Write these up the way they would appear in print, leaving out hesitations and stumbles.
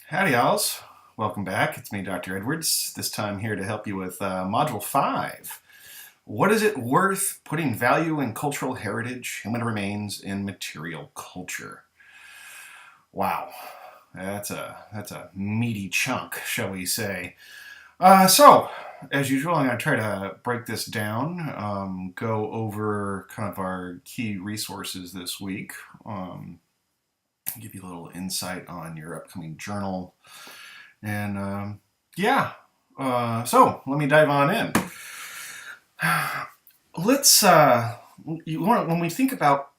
Howdy, y'alls. Welcome back. It's me, Dr. Edwards, this time here to help you with Module 5. What is it worth putting value in cultural heritage, human remains, in material culture? Wow, that's a meaty chunk, shall we say. So, as usual, I'm going to try to break this down, go over kind of our key resources this week, give you a little insight on your upcoming journal. And so let me dive on in. Let's when we think about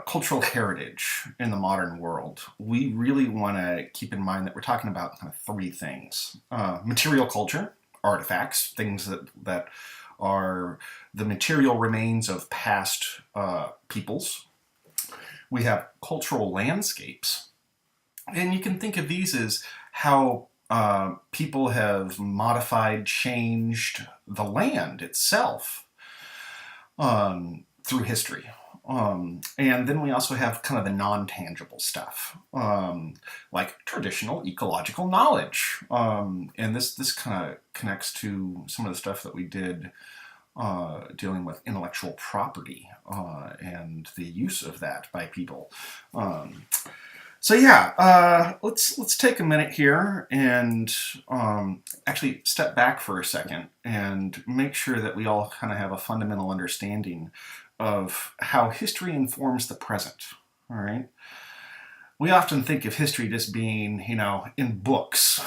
cultural heritage in the modern world, we really want to keep in mind that we're talking about kind of three things: material culture, artifacts, things that are the material remains of past peoples. We have cultural landscapes, and you can think of these as how people have modified, changed the land itself through history. And then we also have kind of the non-tangible stuff, like traditional ecological knowledge. And this kind of connects to some of the stuff that we did dealing with intellectual property and the use of that by people. Let's take a minute here and actually step back for a second and make sure that we all kind of have a fundamental understanding of how history informs the present. All right. We often think of history just being, in books,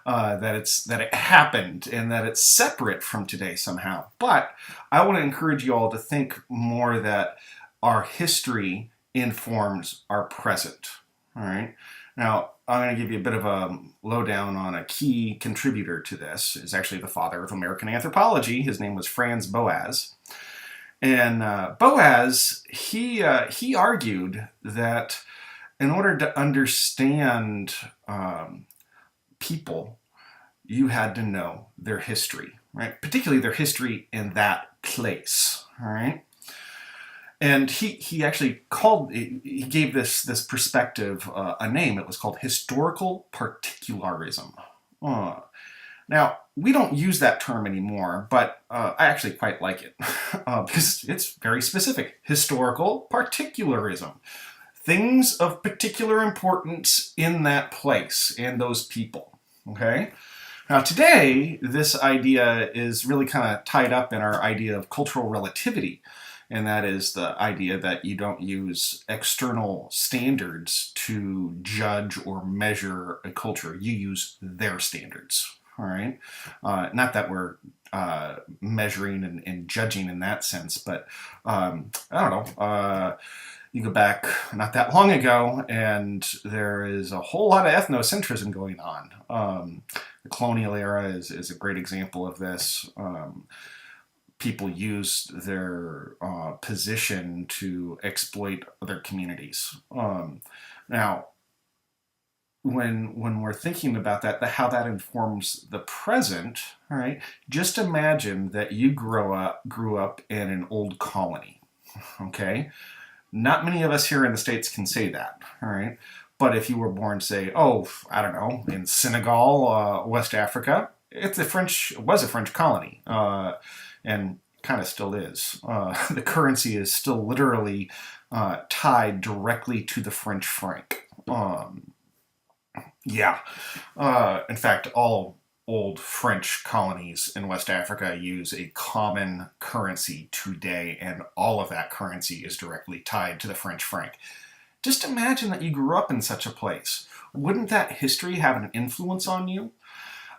that it happened and that it's separate from today somehow. But I want to encourage you all to think more that our history informs our present. All right. Now, I'm going to give you a bit of a lowdown on a key contributor to this. Is actually the father of American anthropology. His name was Franz Boas. And Boas, he argued that in order to understand people, you had to know their history, right? Particularly their history in that place, all right? And he actually he gave this perspective a name. It was called historical particularism. Now, we don't use that term anymore, but I actually quite like it because it's very specific. Historical particularism. Things of particular importance in that place and those people, okay? Now today, this idea is really kind of tied up in our idea of cultural relativity, and that is the idea that you don't use external standards to judge or measure a culture. You use their standards, all right? Not that we're measuring and judging in that sense, but I don't know. You go back not that long ago, and there is a whole lot of ethnocentrism going on. The colonial era is a great example of this. People used their position to exploit other communities. Now, when we're thinking about that, how that informs the present, all right, just imagine that you grew up in an old colony, okay? Not many of us here in the States can say that, all right? But if you were born, say, I don't know, in Senegal, West Africa, it was a French colony, and kind of still is. The currency is still literally tied directly to the French franc. In fact, all old French colonies in West Africa use a common currency today, and all of that currency is directly tied to the French franc. Just imagine that you grew up in such a place. Wouldn't that history have an influence on you?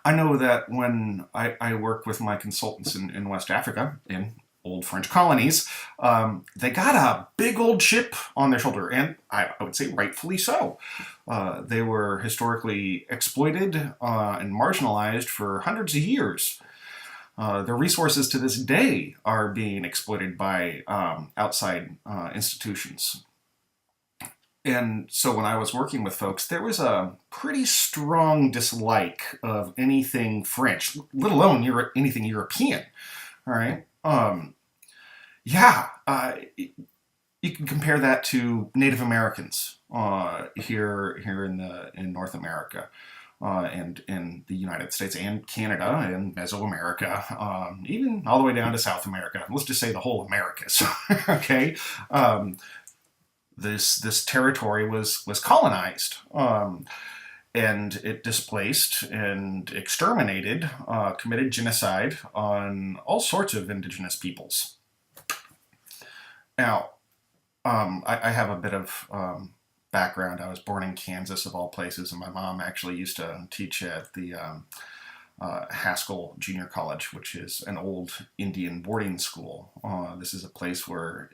I know that when I work with my consultants in West Africa, in old French colonies, they got a big old chip on their shoulder, and I would say rightfully so. They were historically exploited and marginalized for hundreds of years. Their resources to this day are being exploited by outside institutions. And so when I was working with folks, there was a pretty strong dislike of anything French, let alone anything European. All right. you can compare that to Native Americans here in North America. And in the United States and Canada and Mesoamerica, even all the way down to South America. Let's just say the whole Americas. Okay, this territory was colonized, and it displaced and exterminated, committed genocide on all sorts of indigenous peoples. Now, I have a bit of background. I was born in Kansas, of all places, and my mom actually used to teach at the Haskell Junior College, which is an old Indian boarding school. This is a place where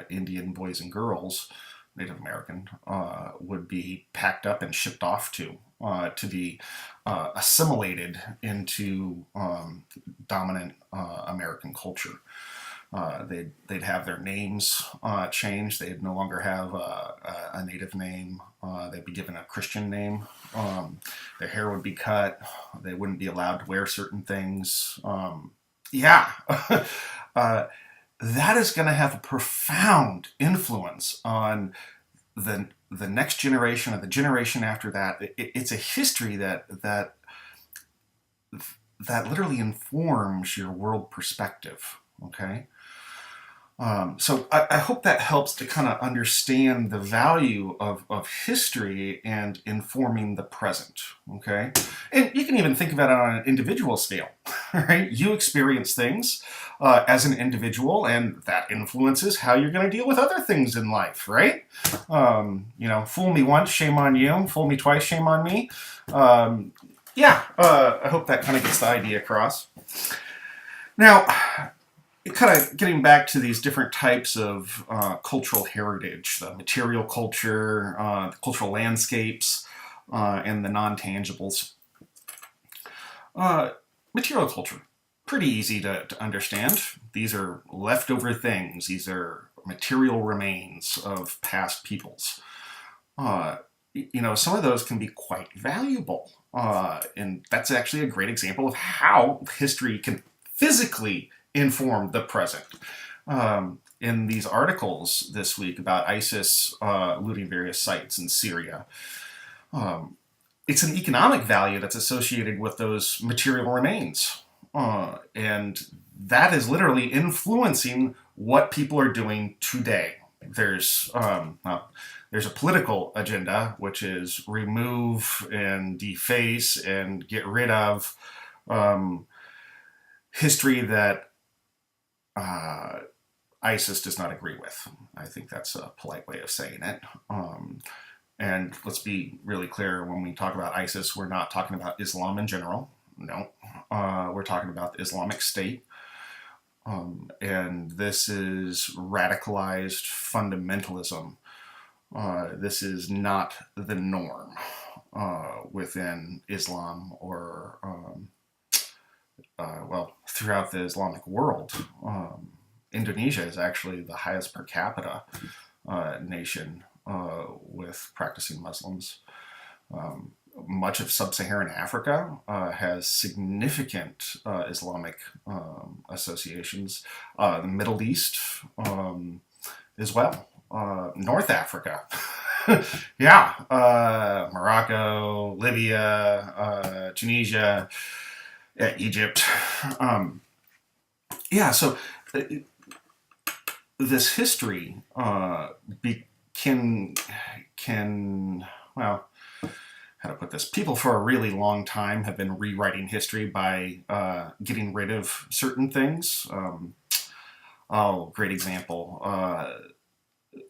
Indian boys and girls, Native American, would be packed up and shipped off to be assimilated into dominant American culture. They'd have their names changed. They'd no longer have a native name. They'd be given a Christian name. Their hair would be cut. They wouldn't be allowed to wear certain things. Yeah, that is going to have a profound influence on the next generation or the generation after that. It's a history that literally informs your world perspective. Okay. So I hope that helps to kind of understand the value of history and informing the present, okay? And you can even think about it on an individual scale, right? You experience things as an individual, and that influences how you're going to deal with other things in life, right? Fool me once, shame on you. Fool me twice, shame on me. I hope that kind of gets the idea across. Now, kind of getting back to these different types of cultural heritage, the material culture, the cultural landscapes, and the non-tangibles. Material culture, pretty easy to understand. These are leftover things. These are material remains of past peoples. Some of those can be quite valuable. And that's actually a great example of how history can physically inform the present. In these articles this week about ISIS looting various sites in Syria, it's an economic value that's associated with those material remains. And that is literally influencing what people are doing today. There's a political agenda, which is remove and deface and get rid of history that ISIS does not agree with. I think that's a polite way of saying it. And let's be really clear, when we talk about ISIS, we're not talking about Islam in general. No. We're talking about the Islamic State. And this is radicalized fundamentalism. This is not the norm within Islam or throughout the Islamic world. Indonesia is actually the highest per capita nation with practicing Muslims. Much of sub-Saharan Africa has significant Islamic associations. The Middle East as well. North Africa. Morocco, Libya, Tunisia, Egypt. So this history can how to put this? People for a really long time have been rewriting history by getting rid of certain things. Great example.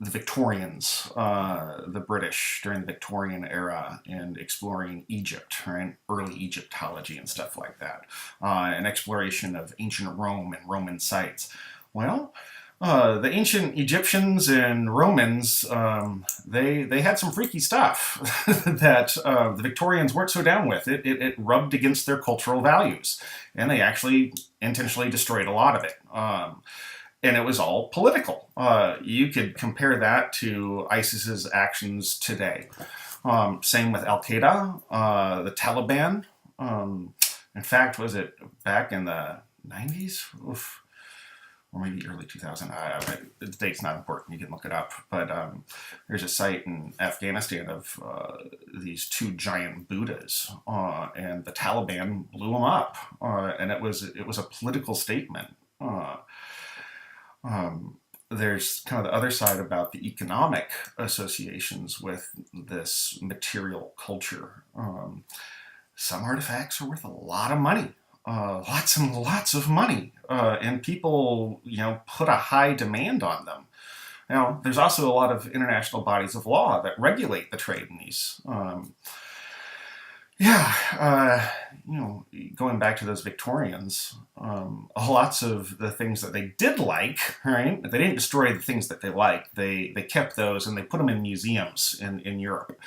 The Victorians, the British during the Victorian era, and exploring Egypt, right? Early Egyptology and stuff like that. An exploration of ancient Rome and Roman sites. Well, the ancient Egyptians and Romans, they had some freaky stuff that the Victorians weren't so down with. It rubbed against their cultural values, and they actually intentionally destroyed a lot of it. And it was all political. You could compare that to ISIS's actions today. Same with Al-Qaeda, the Taliban. In fact, was it back in the 90s? Oof. or maybe early 2000. The date's not important. You can look it up. But there's a site in Afghanistan of these two giant Buddhas, and the Taliban blew them up, and it was a political statement. There's kind of the other side about the economic associations with this material culture. Some artifacts are worth a lot of money, lots and lots of money, and people, put a high demand on them. Now, there's also a lot of international bodies of law that regulate the trade in these. Going back to those Victorians, lots of the things that they did like, right? They didn't destroy the things that they liked. They kept those and they put them in museums in Europe.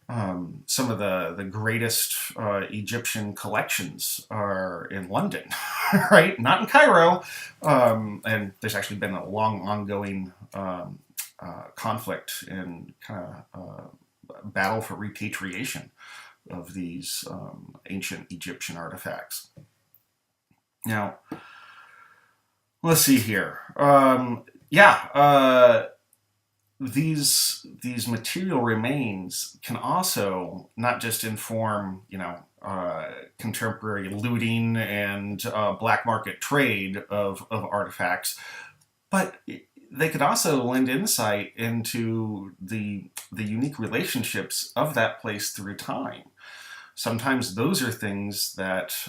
Some of the greatest Egyptian collections are in London, right? Not in Cairo. And there's actually been a long ongoing conflict and kind of battle for repatriation of these ancient Egyptian artifacts. Now, let's see here. These material remains can also not just inform, contemporary looting and black market trade of artifacts, but they could also lend insight into the unique relationships of that place through time. Sometimes those are things that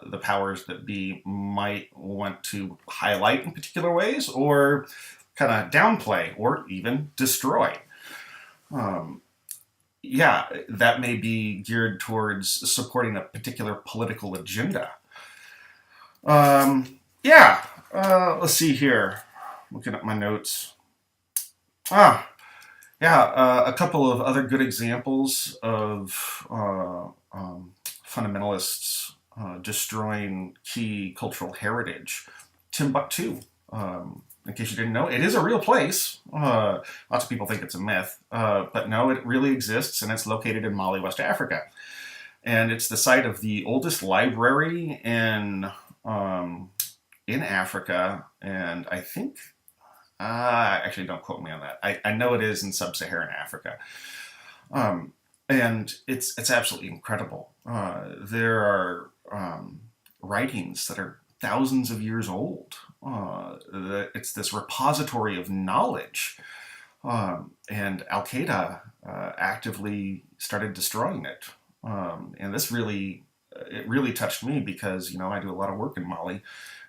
the powers that be might want to highlight in particular ways, or kind of downplay, or even destroy. That may be geared towards supporting a particular political agenda. Let's see here. Looking at my notes. A couple of other good examples of fundamentalists destroying key cultural heritage. Timbuktu. In case you didn't know, it is a real place. Lots of people think it's a myth, but no, it really exists, and it's located in Mali, West Africa. And it's the site of the oldest library in Africa, and I think, actually don't quote me on that. I know it is in sub-Saharan Africa. And it's absolutely incredible. There are writings that are thousands of years old. It's this repository of knowledge, and Al-Qaeda actively started destroying it. And this really touched me because, I do a lot of work in Mali,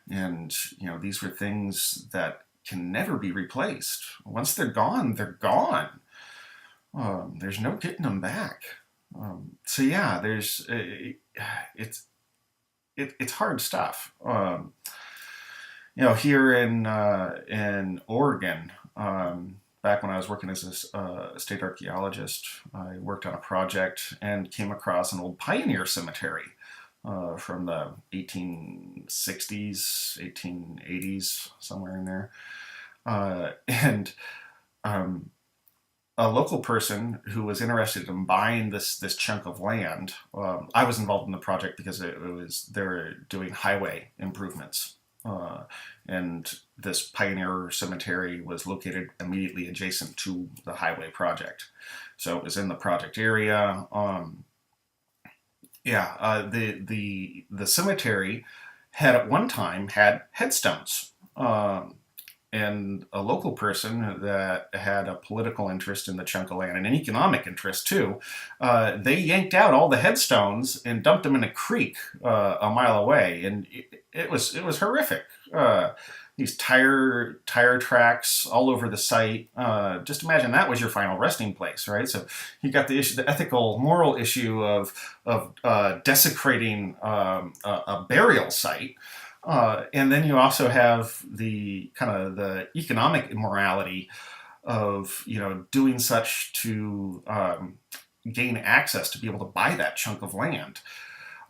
and, these were things that can never be replaced. Once they're gone, they're gone. There's no getting them back. It's hard stuff. Here in Oregon, back when I was working as a state archaeologist, I worked on a project and came across an old pioneer cemetery from the 1860s, 1880s, somewhere in there. And a local person who was interested in buying this chunk of land. I was involved in the project because they were doing highway improvements, and this pioneer cemetery was located immediately adjacent to the highway project, so it was in the project area. The cemetery had at one time had headstones. And a local person that had a political interest in the chunk of land and an economic interest too, they yanked out all the headstones and dumped them in a creek a mile away, and it was horrific. These tire tracks all over the site. Just imagine that was your final resting place, right? So you got the ethical, moral issue of desecrating a burial site. And then you also have the kind of the economic immorality of, doing such to gain access to be able to buy that chunk of land.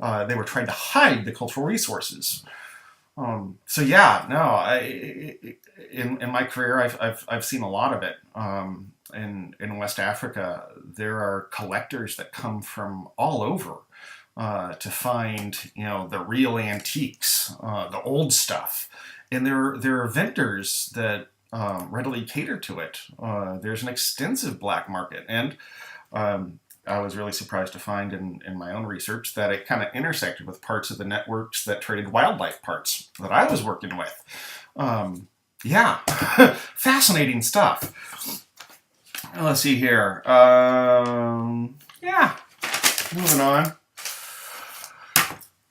They were trying to hide the cultural resources. In my career, I've seen a lot of it. In West Africa, there are collectors that come from all over to find, the real antiques, the old stuff, and there are vendors that readily cater to it. There's an extensive black market, and I was really surprised to find in my own research that it kind of intersected with parts of the networks that traded wildlife parts that I was working with. Yeah, fascinating stuff. Let's see here. Yeah, moving on.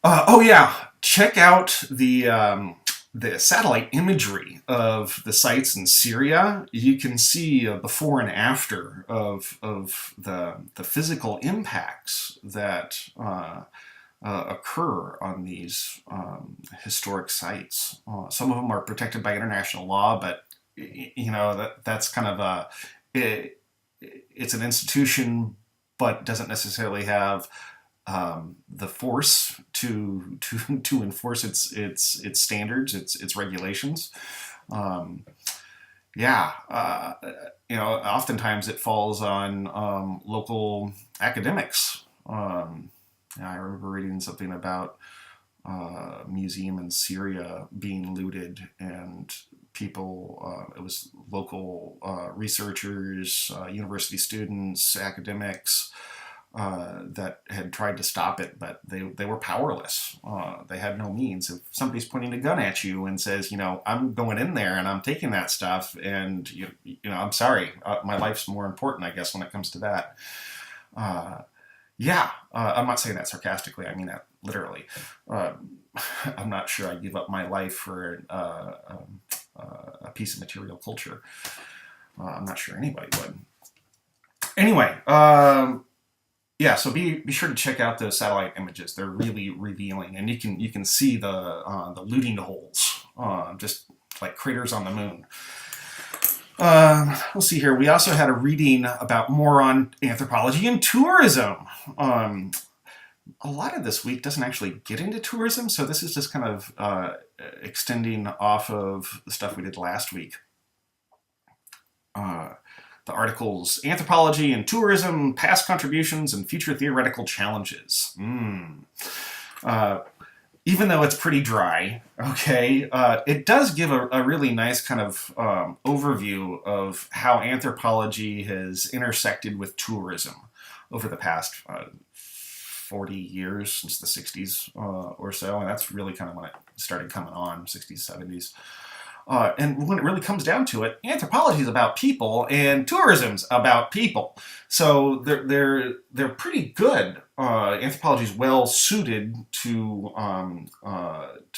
Oh yeah, check out the satellite imagery of the sites in Syria. You can see a before and after of the physical impacts that occur on these historic sites. Some of them are protected by international law, but that's kind of it's an institution, but doesn't necessarily have the force to enforce its standards, its regulations. Yeah, oftentimes it falls on local academics. I remember reading something about a museum in Syria being looted, and people, it was local researchers, university students, academics, that had tried to stop it, but they were powerless. They had no means. If somebody's pointing a gun at you and says, I'm going in there and I'm taking that stuff, and I'm sorry, my life's more important, I guess, when it comes to that. Yeah, I'm not saying that sarcastically. I mean that literally. I'm not sure I'd give up my life for a piece of material culture. I'm not sure anybody would. Anyway, yeah, so be sure to check out those satellite images. They're really revealing, and you can see the looting holes, just like craters on the moon. We'll see here. We also had a reading about more on anthropology and tourism. A lot of this week doesn't actually get into tourism, so this is just kind of extending off of the stuff we did last week. The articles, Anthropology and Tourism, Past Contributions and Future Theoretical Challenges. Even though it's pretty dry, okay, it does give a really nice kind of overview of how anthropology has intersected with tourism over the past 40 years, since the 60s or so, and that's really kind of when it started coming on, 60s, 70s. And when it really comes down to it, anthropology is about people and tourism's about people. So they're pretty good. Anthropology is well suited to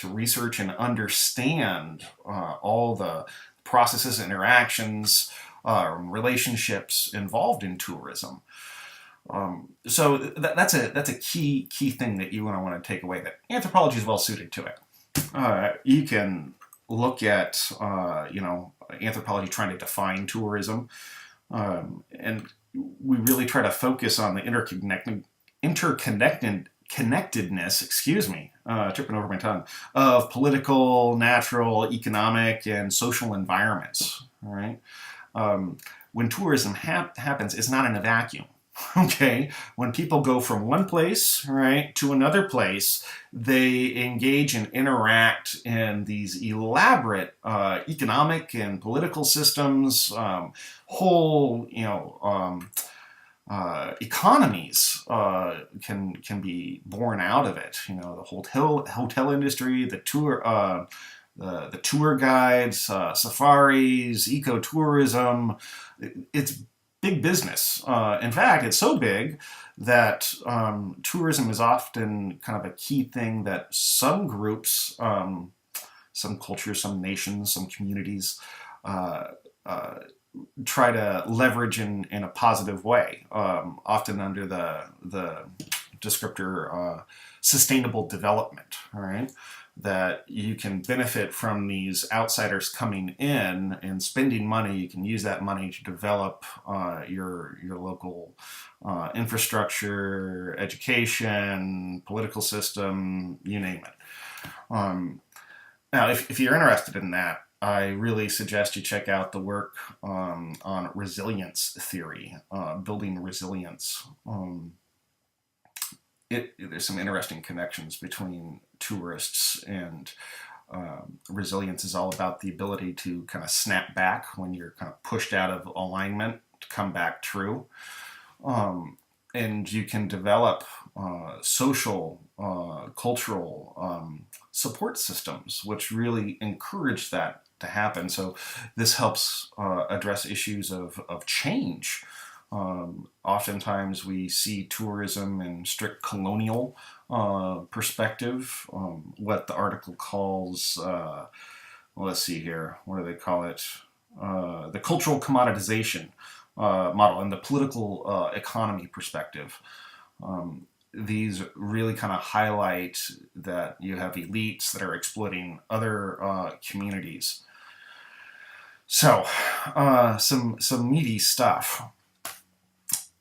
research and understand all the processes, interactions, relationships involved in tourism. So that's a key thing that you want to take away, that anthropology is well suited to it. You can look at anthropology trying to define tourism, and we really try to focus on the interconnectedness, tripping over my tongue, of political, natural, economic, and social environments. All right, when tourism happens, it's not in a vacuum. Okay, when people go from one place, right, to another place, they engage and interact in these elaborate economic and political systems, whole, economies can be born out of it. The hotel industry, the tour guides, safaris, ecotourism. It's big business. In fact, it's so big that tourism is often kind of a key thing that some groups, some cultures, some nations, some communities try to leverage in a positive way, often under the descriptor sustainable development, all right? That you can benefit from these outsiders coming in and spending money. You can use that money to develop your local infrastructure, education, political system, you name it. Now, if you're interested in that, I really suggest you check out the work on resilience theory, building resilience. There's some interesting connections between tourists and Resilience is all about the ability to kind of snap back when you're kind of pushed out of alignment to come back true. And you can develop social, cultural support systems, which really encourage that to happen. So this helps address issues of change. Oftentimes we see tourism in strict colonial perspective, what the article calls, let's see here, what do they call it? The cultural commoditization model and the political economy perspective. These really kind of highlight that you have elites that are exploiting other communities. So, some meaty stuff.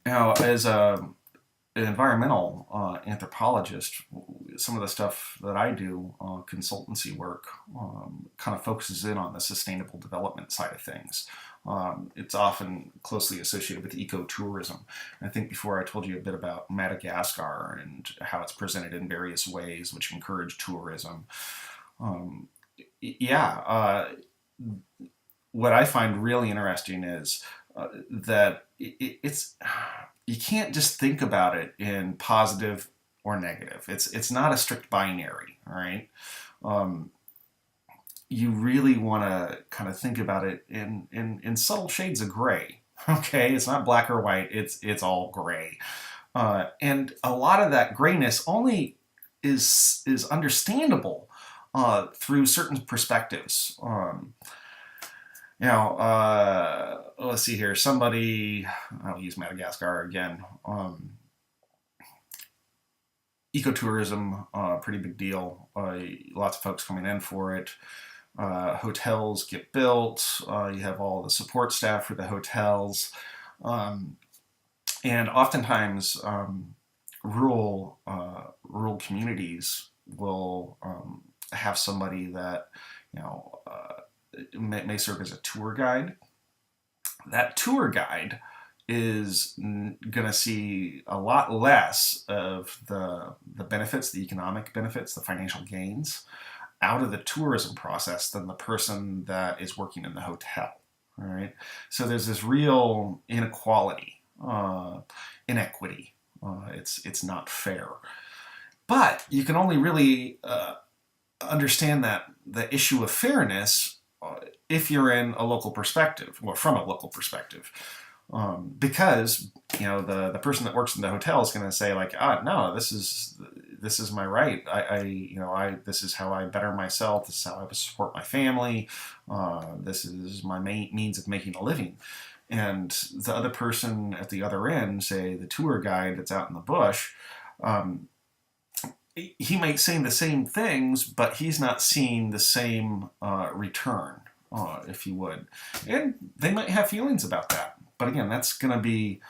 Now, as an environmental anthropologist, some of the stuff that I do, consultancy work, kind of focuses in on the sustainable development side of things. It's often closely associated with ecotourism. I think before I told you a bit about Madagascar and how it's presented in various ways which encourage tourism. What I find really interesting is that it's you can't just think about it in positive or negative. It's not a strict binary, all right? You really want to kind of think about it in subtle shades of gray. Okay, it's not black or white. It's all gray, and a lot of that grayness only is understandable through certain perspectives. Let's see here. Somebody, I'll use Madagascar again. Ecotourism, pretty big deal. Lots of folks coming in for it. Hotels get built. You have all the support staff for the hotels. And oftentimes, rural communities will have somebody that, may serve as a tour guide. That tour guide is going to see a lot less of the benefits, the economic benefits, the financial gains out of the tourism process than the person that is working in the hotel. All right. So there's this real inequality, inequity. It's not fair. But you can only really understand that the issue of fairness if you're in a local perspective, or from a local perspective, because the person that works in the hotel is going to say like, no, this is my right. This is how I better myself. This is how I support my family. This is my main means of making a living. And the other person at the other end, say the tour guide that's out in the bush, he might say the same things, but he's not seeing the same return, if you would. And they might have feelings about that. But again, that's going to be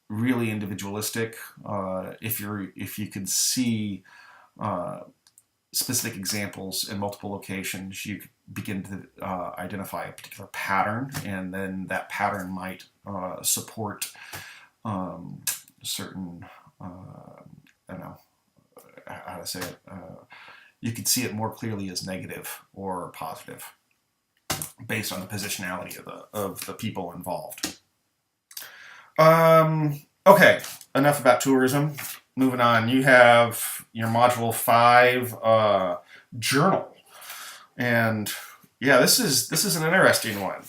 really individualistic. If you could see specific examples in multiple locations, you could begin to identify a particular pattern, and then that pattern might support certain, I don't know how to say it. You could see it more clearly as negative or positive, based on the positionality of the people involved. Okay, enough about tourism. Moving on, you have your Module 5 journal. And yeah, this is an interesting one.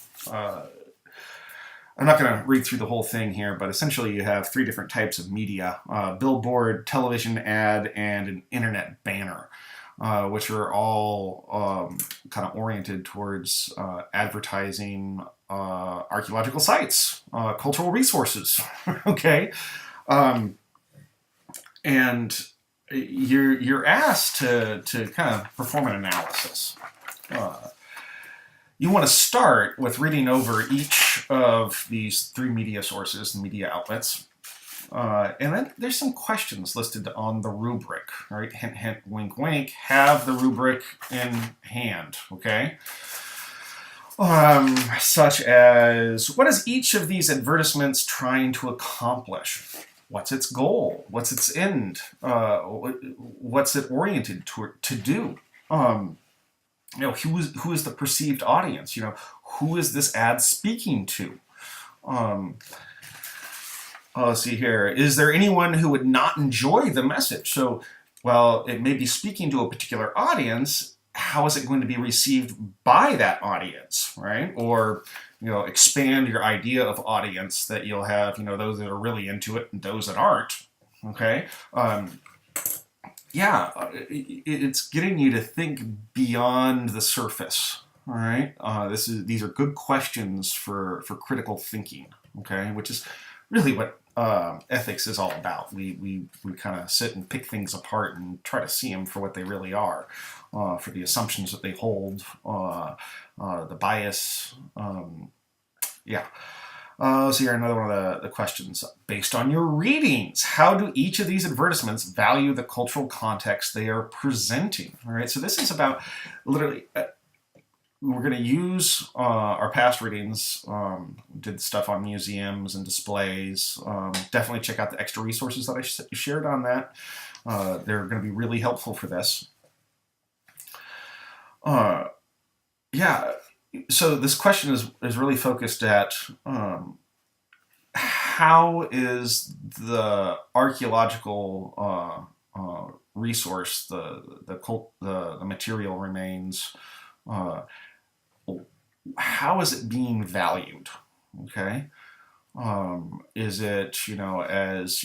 I'm not going to read through the whole thing here, but essentially you have 3 different types of media: billboard, television ad, and an internet banner, which are all kind of oriented towards advertising archaeological sites, cultural resources. Okay, and you're asked to kind of perform an analysis. You want to start with reading over each of these 3 media sources and media outlets. And then there's some questions listed on the rubric. All right, hint, hint, wink, wink. Have the rubric in hand, okay? Such as, what is each of these advertisements trying to accomplish? What's its goal? What's its end? What's it oriented to do? Um, who is the perceived audience? Who is this ad speaking to? Um, let's see here. Is there anyone who would not enjoy the message? So, well, it may be speaking to a particular audience. How is it going to be received by that audience, right? Or, expand your idea of audience that you'll have, those that are really into it and those that aren't. Okay. Yeah, it's getting you to think beyond the surface. All right. These are good questions for critical thinking. Okay, which is really what ethics is all about. We kind of sit and pick things apart and try to see them for what they really are, for the assumptions that they hold, the bias. Yeah. Let's see here, another one of the questions. Based on your readings, how do each of these advertisements value the cultural context they are presenting? All right, so this is about literally, we're going to use our past readings, did stuff on museums and displays. Definitely check out the extra resources that I shared on that. They're going to be really helpful for this. Yeah. So this question is really focused at how is the archaeological resource, the material remains, how is it being valued? Okay, is it as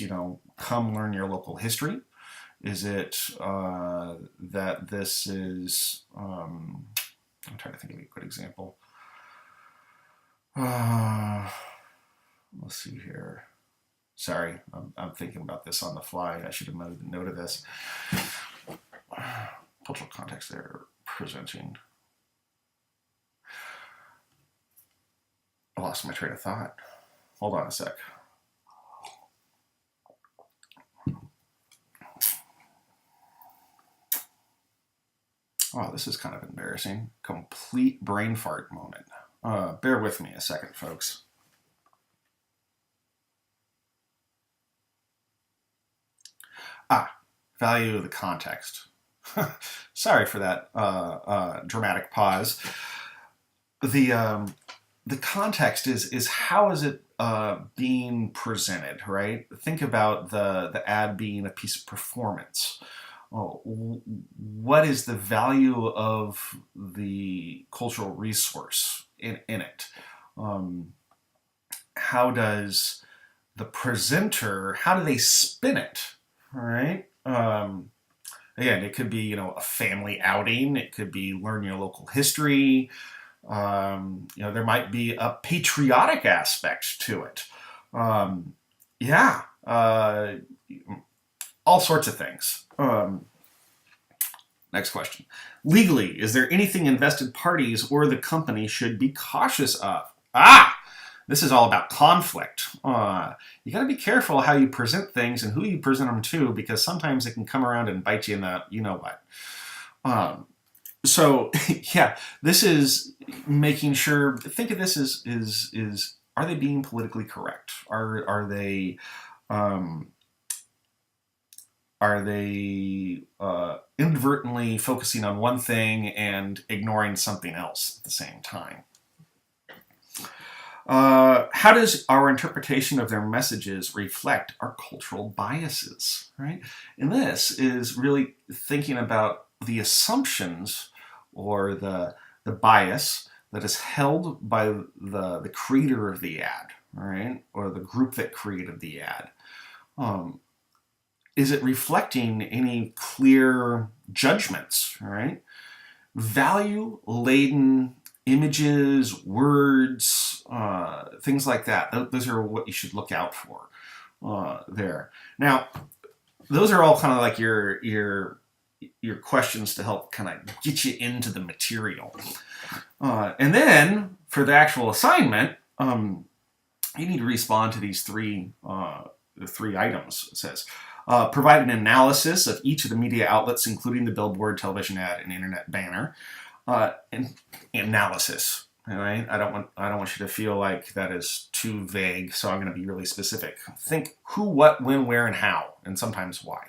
come learn your local history? Is it that this is I'm trying to think of a good example. Let's see here. Sorry, I'm thinking about this on the fly. I should have made a note of this. Cultural context they're presenting. I lost my train of thought. Hold on a sec. Oh, this is kind of embarrassing. Complete brain fart moment. Bear with me a second, folks. Value of the context. Sorry for that dramatic pause. The context is how is it being presented, right? Think about the ad being a piece of performance. What is the value of the cultural resource in it? How does the presenter, how do they spin it? All right. Again, it could be, a family outing. It could be learn your local history. There might be a patriotic aspect to it. Yeah. All sorts of things. Next question. Legally, is there anything invested parties or the company should be cautious of? This is all about conflict. You got to be careful how you present things and who you present them to, because sometimes it can come around and bite you in the what. So yeah, this is making sure. Think of this as is are they being politically correct? Are they inadvertently focusing on one thing and ignoring something else at the same time? How does our interpretation of their messages reflect our cultural biases, right? And this is really thinking about the assumptions or the bias that is held by the creator of the ad, right? Or the group that created the ad. Is it reflecting any clear judgments, right? Value-laden images, words, things like that. Those are what you should look out for there. Now, those are all kind of like your questions to help kind of get you into the material. And then for the actual assignment, you need to respond to these three items. It says, provide an analysis of each of the media outlets, including the billboard, television ad, and internet banner. And analysis. All right, I don't want you to feel like that is too vague, so I'm going to be really specific. Think who, what, when, where, and how, and sometimes why.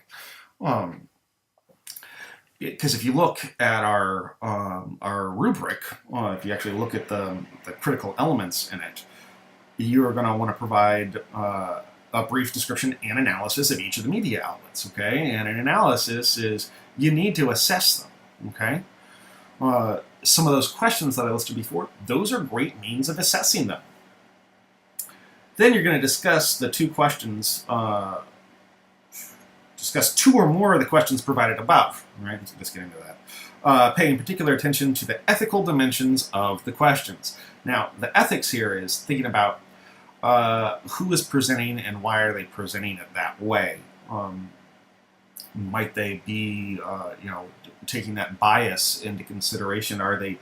because if you look at our rubric, if you actually look at the critical elements in it, you're going to want to provide a brief description and analysis of each of the media outlets, okay? And an analysis is you need to assess them, okay? Some of those questions that I listed before, those are great means of assessing them. Then you're going to discuss the two questions, discuss two or more of the questions provided above, right? So let's get into that. Paying particular attention to the ethical dimensions of the questions. Now, the ethics here is thinking about who is presenting and why are they presenting it that way. Might they be, taking that bias into consideration? Are they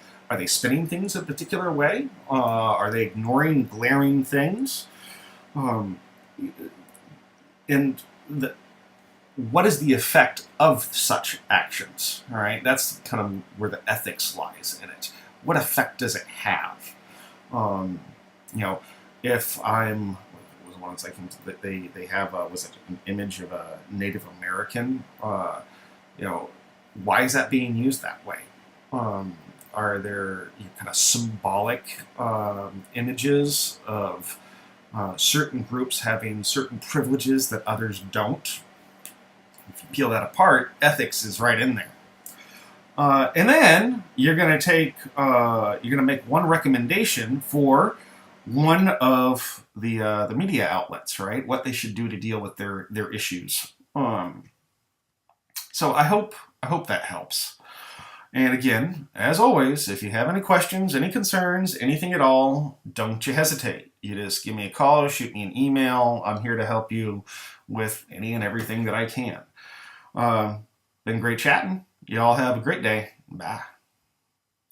spinning things a particular way? Are they ignoring glaring things? And what is the effect of such actions? All right, that's kind of where the ethics lies in it. What effect does it have? If I'm, was one second that they have was it an image of a Native American? Why is that being used that way? Are there kind of symbolic images of certain groups having certain privileges that others don't? If you peel that apart, ethics is right in there. And then you're going to make one recommendation for one of the media outlets, right? What they should do to deal with their issues. So I hope that helps. And again, as always, if you have any questions, any concerns, anything at all, don't you hesitate. You just give me a call, shoot me an email. I'm here to help you with any and everything that I can. Been great chatting. You all have a great day. Bye.